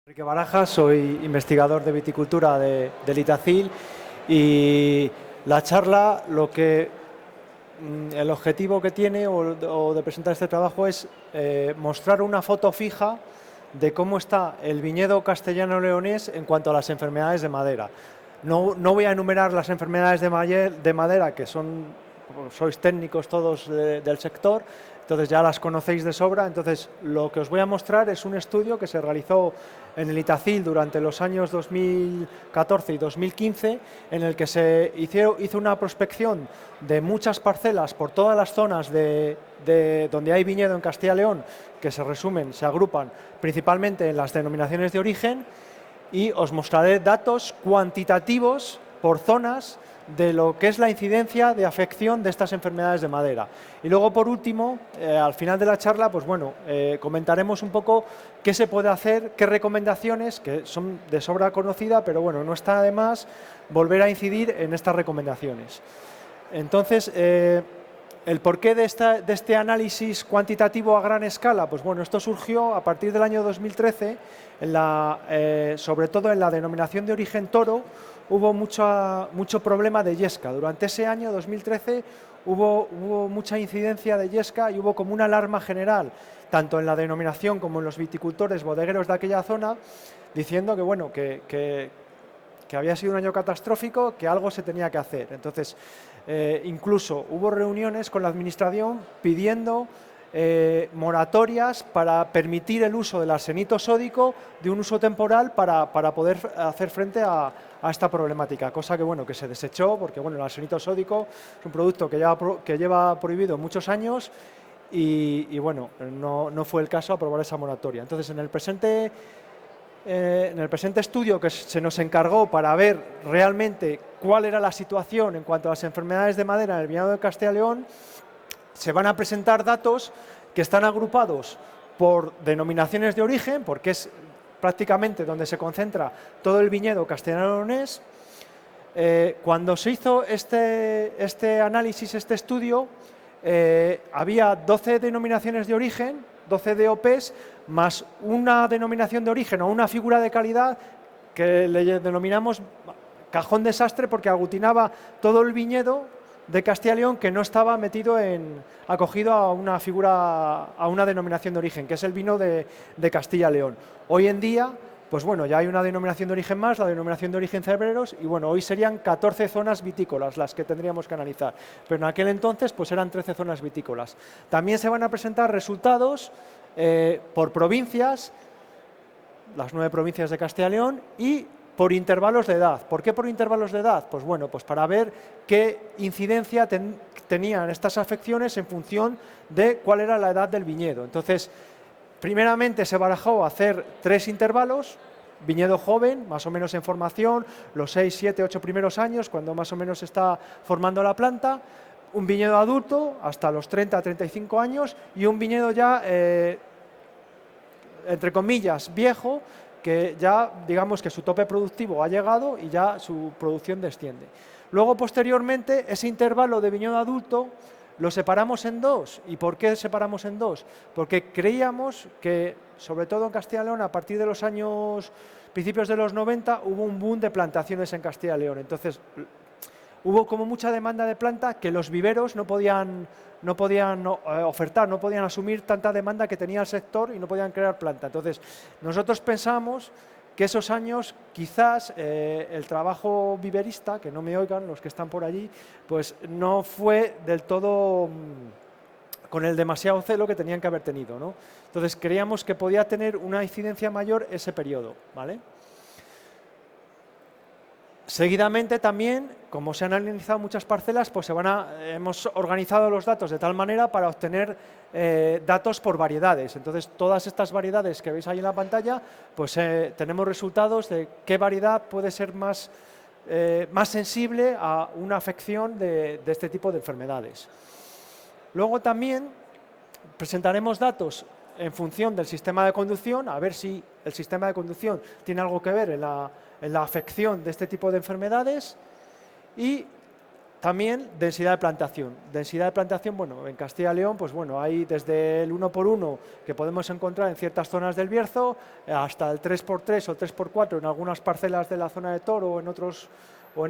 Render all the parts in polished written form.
Enrique Barajas, soy investigador de viticultura del ITACIL y la charla, el objetivo que tiene o de presentar este trabajo es mostrar una foto fija de cómo está el viñedo castellano-leonés en cuanto a las enfermedades de madera. No voy a enumerar las enfermedades de madera, que sois técnicos todos del sector, entonces ya las conocéis de sobra. Entonces lo que os voy a mostrar es un estudio que se realizó en el ITACIL durante los años 2014 y 2015, en el que se hizo una prospección de muchas parcelas por todas las zonas donde hay viñedo en Castilla y León, que se agrupan principalmente en las denominaciones de origen, y os mostraré datos cuantitativos por zonas de lo que es la incidencia de afección de estas enfermedades de madera. Y luego, por último, al final de la charla, pues bueno, comentaremos un poco qué se puede hacer, qué recomendaciones, que son de sobra conocidas, pero bueno, no está de más volver a incidir en estas recomendaciones. Entonces, ¿el porqué de este análisis cuantitativo a gran escala? Pues bueno, esto surgió a partir del año 2013, sobre todo en la denominación de origen Toro. Hubo mucho problema de yesca. Durante ese año, 2013, hubo mucha incidencia de yesca y hubo como una alarma general, tanto en la denominación como en los viticultores bodegueros de aquella zona, diciendo que, bueno, que había sido un año catastrófico, que algo se tenía que hacer. Entonces, incluso hubo reuniones con la administración pidiendo moratorias para permitir el uso del arsenito sódico de un uso temporal para poder hacer frente a esta problemática, cosa que, bueno, que se desechó, porque bueno, el arsenito sódico es un producto que lleva prohibido muchos años y bueno, no fue el caso aprobar esa moratoria. Entonces, en el presente estudio que se nos encargó para ver realmente cuál era la situación en cuanto a las enfermedades de madera en el viñedo de Castilla y León, se van a presentar datos que están agrupados por denominaciones de origen, porque es prácticamente donde se concentra todo el viñedo castellano-leonés. Cuando se hizo este análisis, este estudio, había 12 denominaciones de origen, 12 DOPs, más una denominación de origen o una figura de calidad que le denominamos cajón desastre, porque aglutinaba todo el viñedo de Castilla y León que no estaba acogido a una figura, a una denominación de origen, que es el vino de Castilla y León. Hoy en día, pues bueno, ya hay una denominación de origen más, la denominación de origen Cebreros, y bueno, hoy serían 14 zonas vitícolas las que tendríamos que analizar, pero en aquel entonces pues eran 13 zonas vitícolas. También se van a presentar resultados por provincias, las 9 provincias de Castilla y León, y por intervalos de edad. ¿Por qué por intervalos de edad? Pues bueno, pues para ver qué incidencia tenían estas afecciones en función de cuál era la edad del viñedo. Entonces, primeramente se barajó hacer 3 intervalos: viñedo joven, más o menos en formación, los 6, 7, 8 primeros años, cuando más o menos se está formando la planta; un viñedo adulto hasta los 30 a 35 años y un viñedo ya, entre comillas, viejo, que ya digamos que su tope productivo ha llegado y ya su producción desciende. Luego, posteriormente, ese intervalo de viñedo adulto lo separamos en 2. ¿Y por qué separamos en 2? Porque creíamos que, sobre todo en Castilla y León, a partir de los principios de los 90, hubo un boom de plantaciones en Castilla y León. Entonces, hubo como mucha demanda de planta que los viveros no podían ofertar, no podían asumir tanta demanda que tenía el sector y no podían crear planta. Entonces, nosotros pensamos que esos años, quizás el trabajo viverista, que no me oigan los que están por allí, pues no fue del todo con el demasiado celo que tenían que haber tenido, ¿no? Entonces, creíamos que podía tener una incidencia mayor ese periodo, ¿vale? Seguidamente también, como se han analizado muchas parcelas, pues hemos organizado los datos de tal manera para obtener datos por variedades. Entonces, todas estas variedades que veis ahí en la pantalla, pues tenemos resultados de qué variedad puede ser más sensible a una afección de este tipo de enfermedades. Luego también presentaremos datos en función del sistema de conducción, a ver si el sistema de conducción tiene algo que ver en la afección de este tipo de enfermedades, y también densidad de plantación. Densidad de plantación, bueno, en Castilla y León, pues bueno, hay desde el 1x1 que podemos encontrar en ciertas zonas del Bierzo, hasta el 3x3 o 3x4 en algunas parcelas de la zona de Toro o en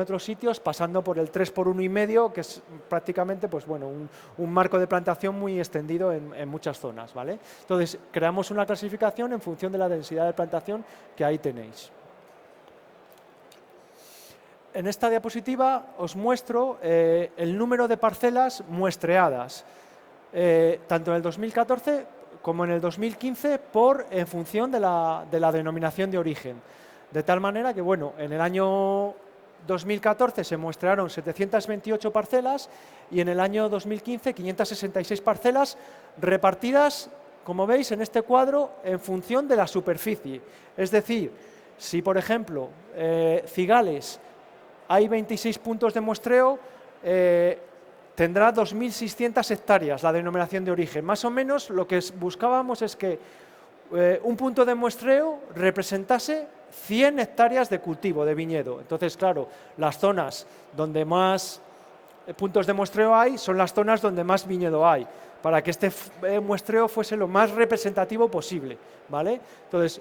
otros sitios, pasando por el 3x1,5, que es prácticamente, pues bueno, un marco de plantación muy extendido en muchas zonas, ¿vale? Entonces, creamos una clasificación en función de la densidad de plantación que ahí tenéis. En esta diapositiva os muestro el número de parcelas muestreadas, tanto en el 2014 como en el 2015, en función de la denominación de origen. De tal manera que, bueno, en el año 2014 se muestrearon 728 parcelas y en el año 2015 566 parcelas repartidas, como veis en este cuadro, en función de la superficie. Es decir, si por ejemplo Cigales hay 26 puntos de muestreo, tendrá 2.600 hectáreas la denominación de origen. Más o menos lo que buscábamos es que un punto de muestreo representase 100 hectáreas de cultivo, de viñedo. Entonces, claro, las zonas donde más puntos de muestreo hay son las zonas donde más viñedo hay, para que este muestreo fuese lo más representativo posible, ¿vale? Entonces,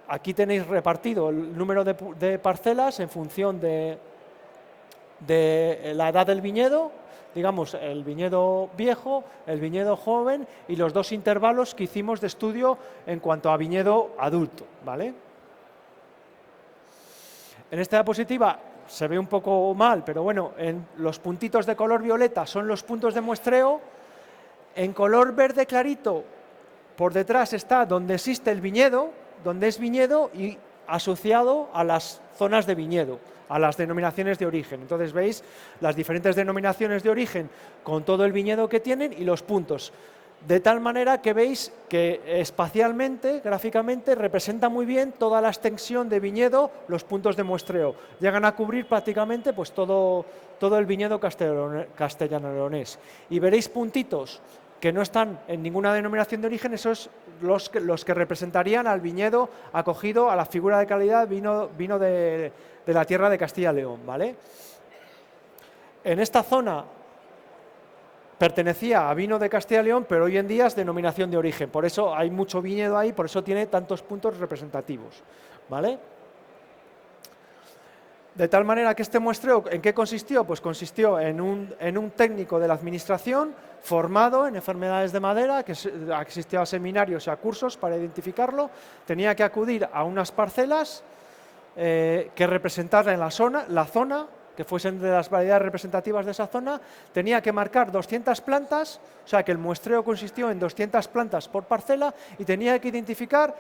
aquí tenéis repartido el número de parcelas en función de la edad del viñedo, digamos, el viñedo viejo, el viñedo joven y los dos intervalos que hicimos de estudio en cuanto a viñedo adulto, ¿vale? En esta diapositiva se ve un poco mal, pero bueno, en los puntitos de color violeta son los puntos de muestreo. En color verde clarito, por detrás está donde existe el viñedo, donde es viñedo y asociado a las zonas de viñedo, a las denominaciones de origen. Entonces veis las diferentes denominaciones de origen con todo el viñedo que tienen y los puntos. De tal manera que veis que espacialmente, gráficamente, representa muy bien toda la extensión de viñedo, los puntos de muestreo. Llegan a cubrir prácticamente pues, todo el viñedo castellano-leonés. Y veréis puntitos que no están en ninguna denominación de origen, esos los que representarían al viñedo acogido a la figura de calidad vino de la tierra de Castilla y León, ¿vale? En esta zona pertenecía a vino de Castilla y León, pero hoy en día es denominación de origen. Por eso hay mucho viñedo ahí, por eso tiene tantos puntos representativos, ¿vale? De tal manera que este muestreo, ¿en qué consistió? Pues consistió en un técnico de la administración formado en enfermedades de madera, que asistía a seminarios y a cursos para identificarlo, tenía que acudir a unas parcelas que representaran la zona, que fuesen de las variedades representativas de esa zona, tenía que marcar 200 plantas, o sea que el muestreo consistió en 200 plantas por parcela y tenía que identificar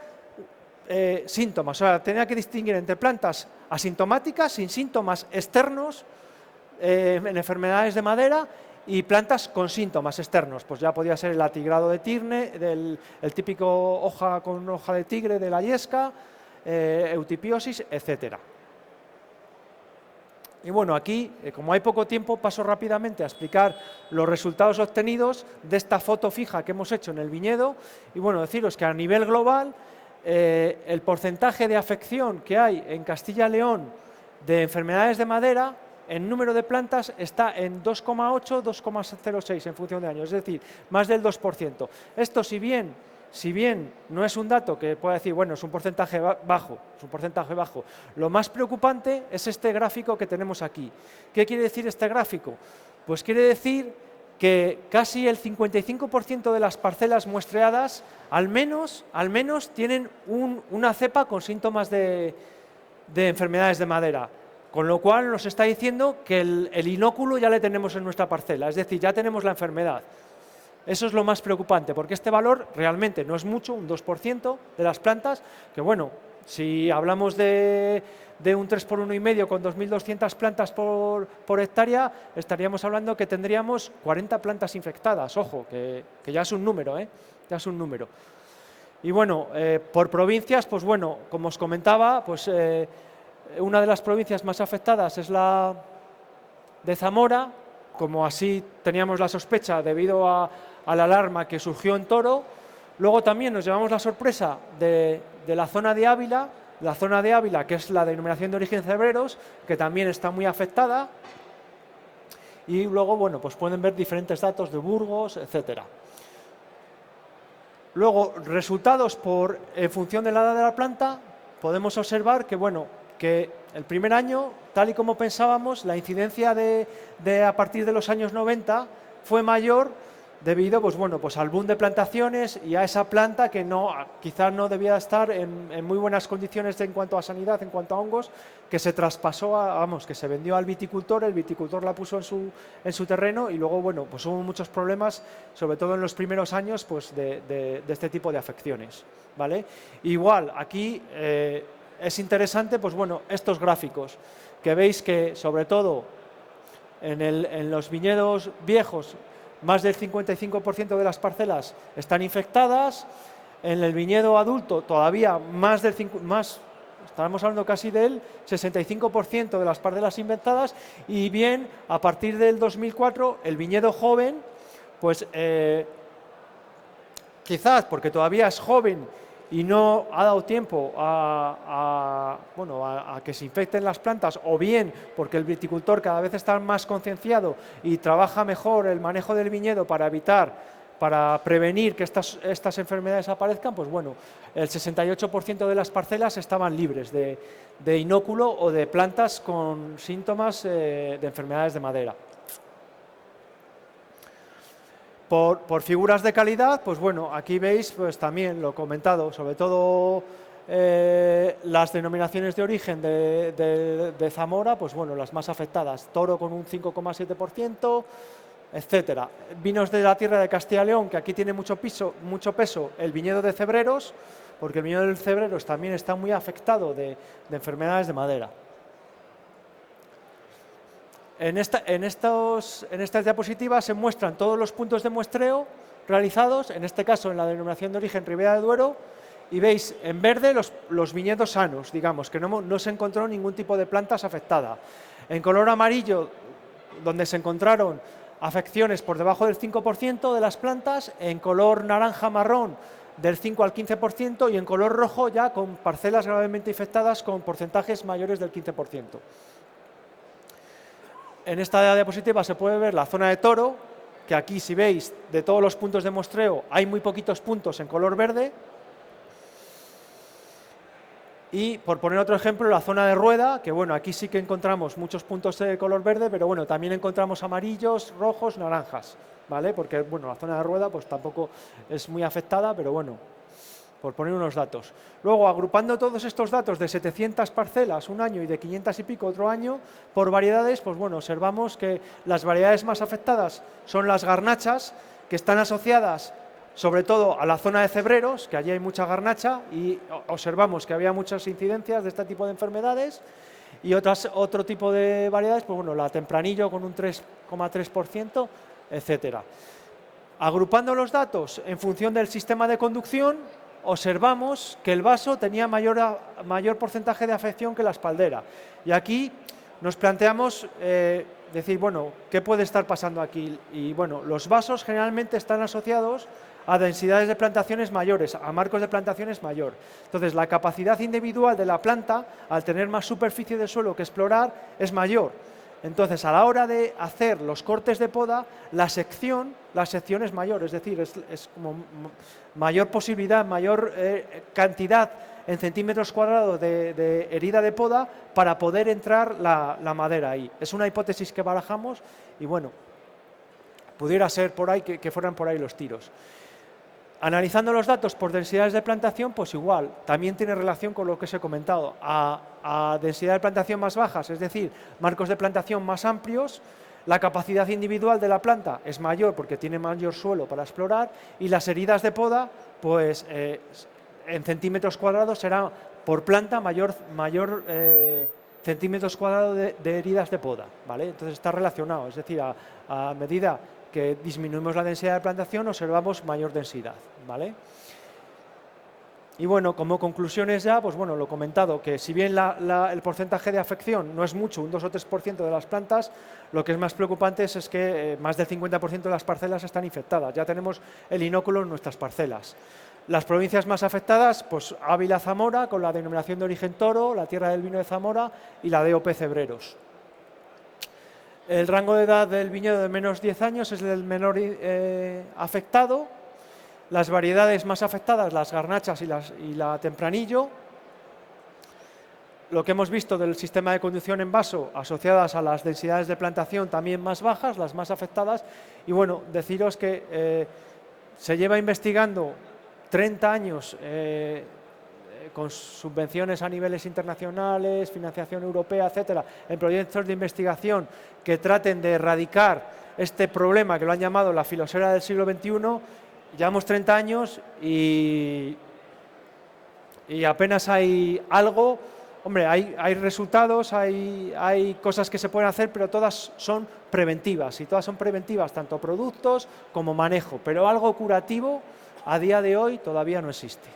síntomas, o sea, tenía que distinguir entre plantas asintomáticas, sin síntomas externos, en enfermedades de madera, y plantas con síntomas externos, pues ya podía ser el atigrado de tirne, el típico hoja con hoja de tigre de la yesca, eutipiosis, etcétera. Y bueno, aquí, como hay poco tiempo, paso rápidamente a explicar los resultados obtenidos de esta foto fija que hemos hecho en el viñedo. Y bueno, deciros que a nivel global, el porcentaje de afección que hay en Castilla y León de enfermedades de madera, en número de plantas, está en 2,8, 2,06 en función de años, es decir, más del 2%. Esto, si bien no es un dato que pueda decir, bueno, es un porcentaje bajo, lo más preocupante es este gráfico que tenemos aquí. ¿Qué quiere decir este gráfico? Pues quiere decir que casi el 55% de las parcelas muestreadas al menos tienen una cepa con síntomas de enfermedades de madera, con lo cual nos está diciendo que el inóculo ya le tenemos en nuestra parcela, es decir, ya tenemos la enfermedad. Eso es lo más preocupante, porque este valor realmente no es mucho, un 2% de las plantas, que bueno, si hablamos de un 3x1,5 con 2.200 plantas por hectárea, estaríamos hablando que tendríamos 40 plantas infectadas, ojo, que ya es un número, ya es un número. Y bueno, por provincias, pues bueno, como os comentaba, pues una de las provincias más afectadas es la de Zamora, como así teníamos la sospecha debido a la alarma que surgió en Toro. Luego también nos llevamos la sorpresa de la zona de Ávila, que es la denominación de origen Cebreros, que también está muy afectada. y luego, bueno, pues pueden ver diferentes datos de Burgos, etcétera. Luego, resultados en función de la edad de la planta, podemos observar que, bueno, que el primer año, tal y como pensábamos, la incidencia a partir de los años 90 fue mayor debido, pues bueno, pues al boom de plantaciones y a esa planta que quizás no debía estar en muy buenas condiciones en cuanto a sanidad, en cuanto a hongos, que se traspasó, que se vendió al viticultor, el viticultor la puso en su terreno y luego, bueno, pues hubo muchos problemas, sobre todo en los primeros años, pues de este tipo de afecciones, ¿vale? Igual, aquí es interesante, pues bueno, estos gráficos, que veis que, sobre todo, en los viñedos viejos, más del 55% de las parcelas están infectadas. En el viñedo adulto todavía estábamos hablando casi del 65% de las parcelas infectadas, y bien, a partir del 2004, el viñedo joven, pues quizás porque todavía es joven y no ha dado tiempo a que se infecten las plantas, o bien porque el viticultor cada vez está más concienciado y trabaja mejor el manejo del viñedo para prevenir que estas enfermedades aparezcan, pues bueno, el 68% de las parcelas estaban libres de inóculo o de plantas con síntomas de enfermedades de madera. Por figuras de calidad, pues bueno, aquí veis pues también lo comentado, sobre todo las denominaciones de origen de Zamora, pues bueno, las más afectadas, Toro con un 5,7%, etcétera. Vinos de la tierra de Castilla y León, que aquí tiene mucho peso, el viñedo de Cebreros, porque el viñedo de Cebreros también está muy afectado de enfermedades de madera. En estas diapositivas se muestran todos los puntos de muestreo realizados, en este caso en la denominación de origen Ribera de Duero, y veis en verde los viñedos sanos, digamos, que no se encontró ningún tipo de plantas afectada. En color amarillo, donde se encontraron afecciones por debajo del 5% de las plantas, en color naranja-marrón del 5 al 15%, y en color rojo ya con parcelas gravemente infectadas con porcentajes mayores del 15%. En esta diapositiva se puede ver la zona de Toro, que aquí, si veis, de todos los puntos de muestreo hay muy poquitos puntos en color verde. Y, por poner otro ejemplo, la zona de Rueda, que bueno, aquí sí que encontramos muchos puntos de color verde, pero bueno, también encontramos amarillos, rojos, naranjas, ¿vale? Porque, bueno, la zona de Rueda pues tampoco es muy afectada, pero bueno, por poner unos datos. Luego, agrupando todos estos datos de 700 parcelas un año y de 500 y pico otro año, por variedades, pues bueno, observamos que las variedades más afectadas son las garnachas, que están asociadas sobre todo a la zona de Cebreros, que allí hay mucha garnacha, y observamos que había muchas incidencias de este tipo de enfermedades, y otro tipo de variedades, pues bueno, la Tempranillo con un 3,3%, etcétera. Agrupando los datos en función del sistema de conducción, observamos que el vaso tenía mayor porcentaje de afección que la espaldera. Y aquí nos planteamos decir, bueno, ¿qué puede estar pasando aquí? Y bueno, los vasos generalmente están asociados a densidades de plantaciones mayores, a marcos de plantaciones mayor. Entonces, la capacidad individual de la planta, al tener más superficie de suelo que explorar, es mayor. Entonces, a la hora de hacer los cortes de poda, la sección es mayor, es decir, es como mayor posibilidad, mayor cantidad en centímetros cuadrados de herida de poda para poder entrar la madera ahí. Es una hipótesis que barajamos y, bueno, pudiera ser por ahí que fueran por ahí los tiros. Analizando los datos por densidades de plantación, pues igual, también tiene relación con lo que os he comentado. A densidad de plantación más bajas, es decir, marcos de plantación más amplios, la capacidad individual de la planta es mayor porque tiene mayor suelo para explorar, y las heridas de poda, pues en centímetros cuadrados será por planta mayor centímetros cuadrados de heridas de poda, ¿vale? Entonces está relacionado, es decir, a medida que disminuimos la densidad de plantación, observamos mayor densidad, ¿vale? Y bueno, como conclusiones ya, pues bueno, lo he comentado, que si bien el porcentaje de afección no es mucho, un 2 o 3% de las plantas, lo que es más preocupante es que más del 50% de las parcelas están infectadas. Ya tenemos el inóculo en nuestras parcelas. Las provincias más afectadas, pues Ávila, Zamora, con la denominación de origen Toro, la tierra del vino de Zamora y la DOP Cebreros. El rango de edad del viñedo de menos 10 años es el menor afectado. Las variedades más afectadas, las garnachas y la tempranillo. Lo que hemos visto del sistema de conducción en vaso asociadas a las densidades de plantación también más bajas, las más afectadas. Y bueno, deciros que se lleva investigando 30 años con subvenciones a niveles internacionales, financiación europea, etcétera, en proyectos de investigación que traten de erradicar este problema que lo han llamado la filosofía del siglo XXI. Llevamos 30 años y apenas hay algo. Hombre, hay resultados, hay cosas que se pueden hacer, pero todas son preventivas, y todas son preventivas, tanto productos como manejo, pero algo curativo a día de hoy todavía no existe.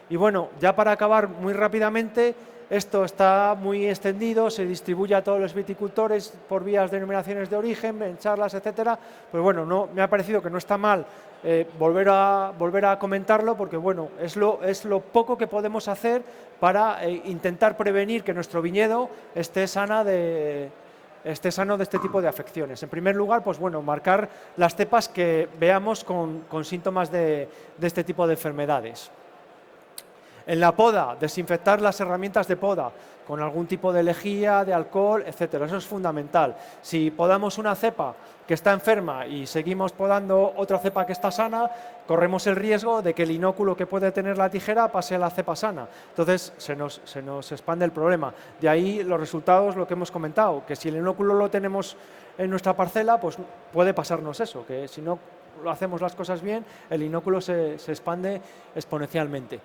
Y bueno, ya para acabar muy rápidamente, esto está muy extendido, se distribuye a todos los viticultores por vías de denominaciones de origen, en charlas, etcétera. Pues bueno, me ha parecido que no está mal volver a comentarlo, porque bueno, es lo poco que podemos hacer para intentar prevenir que nuestro viñedo esté sano de este tipo de afecciones. En primer lugar, pues bueno, marcar las cepas que veamos con síntomas de este tipo de enfermedades. En la poda, desinfectar las herramientas de poda con algún tipo de lejía, de alcohol, etcétera. Eso es fundamental. Si podamos una cepa que está enferma y seguimos podando otra cepa que está sana, corremos el riesgo de que el inóculo que puede tener la tijera pase a la cepa sana. Entonces se nos expande el problema. De ahí los resultados, lo que hemos comentado, que si el inóculo lo tenemos en nuestra parcela, pues puede pasarnos eso, que si no lo hacemos las cosas bien, el inóculo se expande exponencialmente.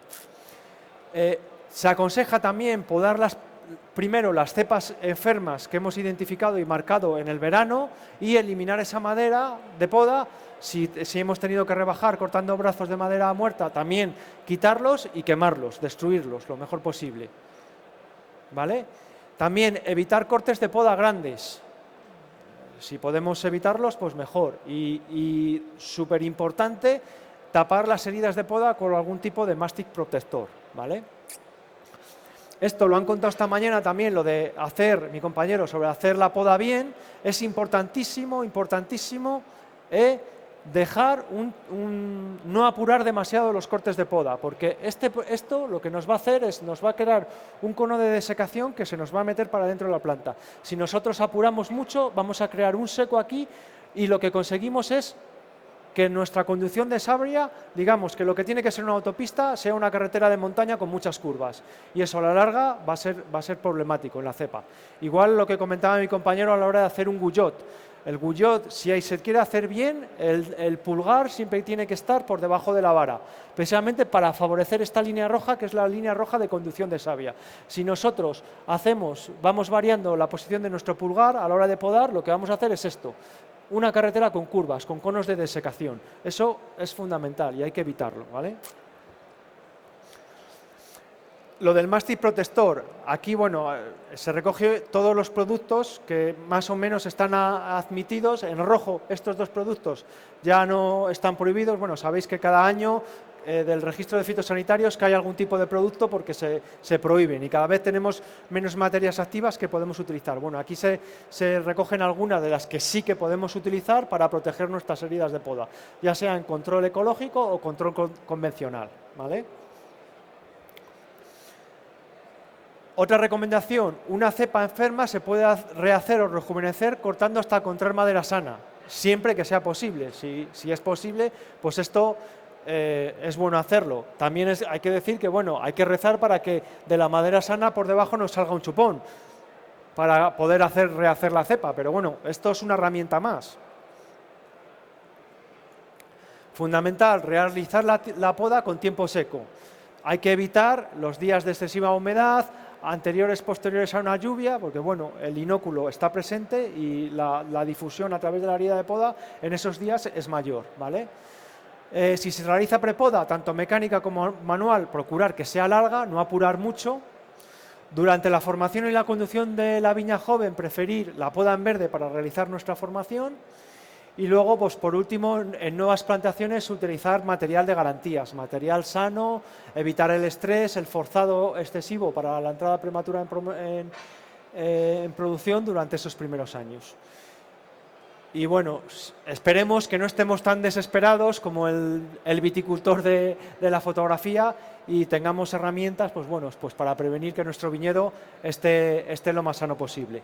Se aconseja también podar primero las cepas enfermas que hemos identificado y marcado en el verano y eliminar esa madera de poda. Si hemos tenido que rebajar cortando brazos de madera muerta, también quitarlos y quemarlos, destruirlos lo mejor posible. ¿Vale? También evitar cortes de poda grandes. Si podemos evitarlos, pues mejor. Y súper importante, tapar las heridas de poda con algún tipo de mástic protector, ¿vale? Esto lo han contado esta mañana también, lo de hacer, mi compañero, sobre hacer la poda bien. Es importantísimo, dejar no apurar demasiado los cortes de poda, porque esto lo que nos va a hacer es, nos va a crear un cono de desecación que se nos va a meter para dentro de la planta. Si nosotros apuramos mucho, vamos a crear un seco aquí, y lo que conseguimos es que nuestra conducción de sabria, digamos que lo que tiene que ser una autopista sea una carretera de montaña con muchas curvas, y eso a la larga va a ser problemático en la cepa. Igual lo que comentaba mi compañero a la hora de hacer un guyot. El guyot, si se quiere hacer bien, el pulgar siempre tiene que estar por debajo de la vara, precisamente para favorecer esta línea roja, que es la línea roja de conducción de savia. Si nosotros vamos variando la posición de nuestro pulgar a la hora de podar, lo que vamos a hacer es esto: una carretera con curvas, con conos de desecación. Eso es fundamental y hay que evitarlo, ¿vale? Lo del mástic protector, aquí bueno, se recoge todos los productos que más o menos están admitidos. En rojo, estos dos productos ya no están prohibidos. Bueno, sabéis que cada año del registro de fitosanitarios que hay algún tipo de producto porque se prohíben, y cada vez tenemos menos materias activas que podemos utilizar. Bueno, aquí se recogen algunas de las que sí que podemos utilizar para proteger nuestras heridas de poda, ya sea en control ecológico o control convencional, ¿vale? Otra recomendación: una cepa enferma se puede rehacer o rejuvenecer cortando hasta encontrar madera sana, siempre que sea posible. Si es posible, pues esto es bueno hacerlo. También hay que decir que bueno, hay que rezar para que de la madera sana por debajo nos salga un chupón, para poder rehacer la cepa, pero bueno, esto es una herramienta más. Fundamental, realizar la poda con tiempo seco. Hay que evitar los días de excesiva humedad, posteriores a una lluvia, porque bueno, el inóculo está presente y la difusión a través de la herida de poda en esos días es mayor, ¿vale? Si se realiza prepoda, tanto mecánica como manual, procurar que sea larga, no apurar mucho. Durante la formación y la conducción de la viña joven, preferir la poda en verde para realizar nuestra formación. Y luego, pues por último, en nuevas plantaciones, utilizar material de garantías, material sano, evitar el estrés, el forzado excesivo para la entrada prematura en producción durante esos primeros años. Y bueno, esperemos que no estemos tan desesperados como el viticultor de la fotografía y tengamos herramientas pues para prevenir que nuestro viñedo esté lo más sano posible.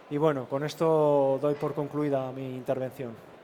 Y bueno, con esto doy por concluida mi intervención.